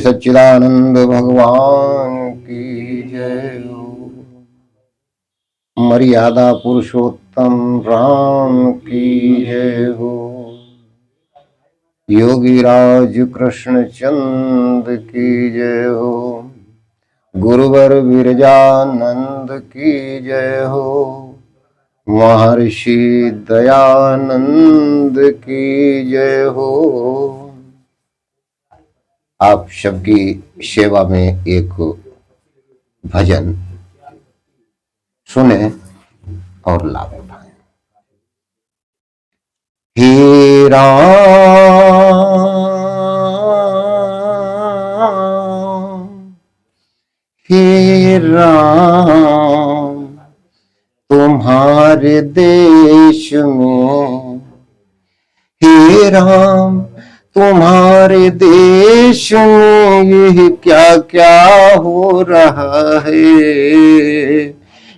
सच्चिदानंद भगवान की जय हो। मर्यादा पुरुषोत्तम राम की जय हो। योगी राज कृष्ण चंद की जय हो। गुरुवर विरजानंद की जय हो। महर्षि दयानंद की जय हो। आप सबकी सेवा में एक भजन सुने और लाभ उठाएं। हे राम हे राम, तुम्हारे देश में, हे राम तुम्हारे देश में यह क्या क्या हो रहा है,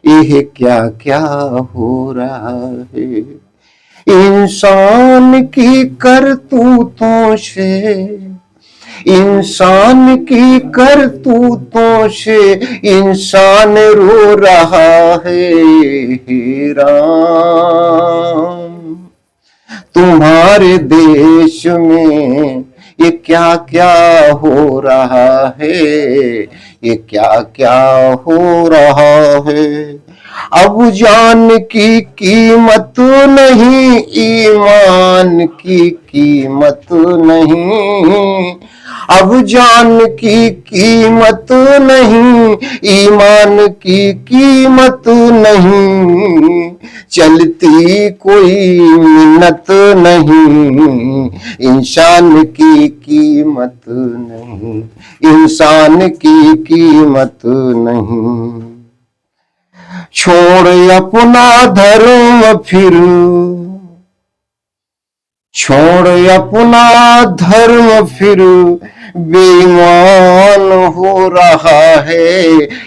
यह क्या क्या हो रहा है। इंसान की करतूतों से, इंसान की करतूतों से इंसान रो रहा है। हे राम तुम्हारे देश में ये क्या क्या हो रहा है, ये क्या क्या हो रहा है। अब जान की कीमत नहीं, ईमान की कीमत नहीं। अब जान की कीमत नहीं, ईमान की कीमत नहीं। चलती कोई मिन्नत नहीं, इंसान की कीमत नहीं, इंसान की कीमत नहीं। छोड़ अपना धर्म फिर, छोड़ अपना धर्म फिर बेईमान हो रहा है,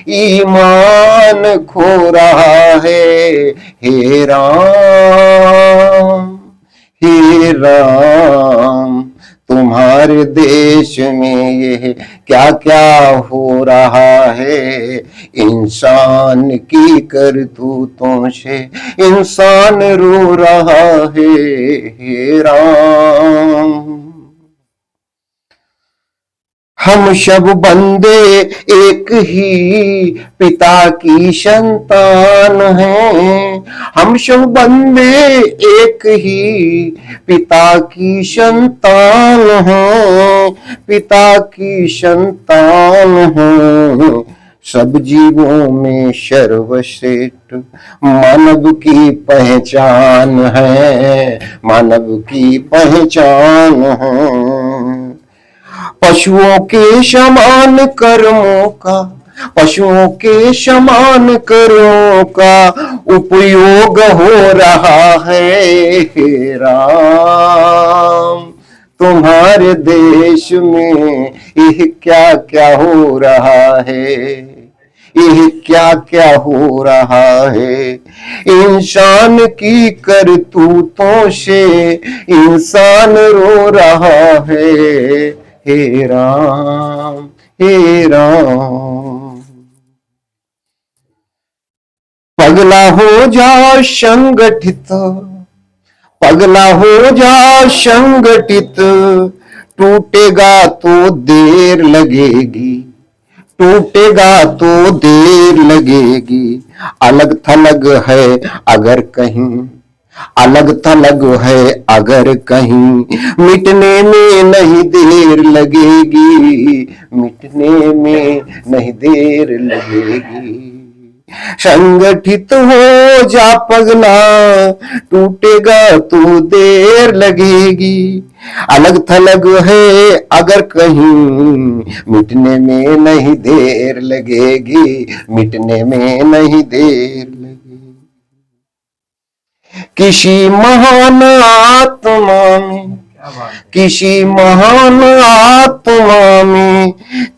ईमान खो रहा है। हे राम हे राम तुम्हारे देश में ये क्या क्या हो रहा है। इंसान की करतूतों से इंसान रो रहा है। हे राम हम सब बंदे एक ही पिता की संतान हैं। हम सब बंदे एक ही पिता की संतान हैं, पिता की संतान हैं। सब जीवों में सर्वश्रेष्ठ मानव की पहचान है, मानव की पहचान है। पशुओं के समान कर्मों का, पशुओं के समान कर्मों का उपयोग हो रहा है। हे राम तुम्हारे देश में यह क्या क्या हो रहा है, यह क्या क्या हो रहा है। इंसान की करतूतों से इंसान रो रहा है। हे राम हे राम पगला हो जा संगठित, पगला हो जा संगठित। टूटेगा तो देर लगेगी, टूटेगा तो देर लगेगी। अलग थलग है अगर कहीं, अलग थलग है अगर कहीं। मिटने में नहीं देर लगेगी, मिटने में नहीं देर लगेगी। संगठित हो जा पगला, टूटेगा तो देर लगेगी। अलग थलग है अगर कहीं, मिटने में नहीं देर लगेगी, मिटने में नहीं देर लगेगी। किसी महान आत्मा में, किसी महान आत्मा में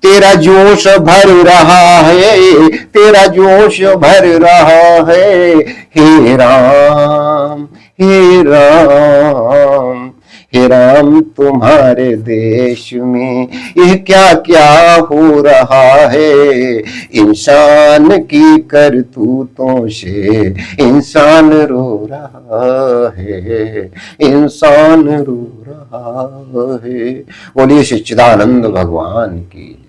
तेरा जोश भर रहा है, तेरा जोश भर रहा है। हे राम हे राम हे राम तुम्हारे देश में ये क्या क्या हो रहा है। इंसान की करतूतों से इंसान रो रहा है, इंसान रो रहा है। बोलिए सच्चिदानंद भगवान की।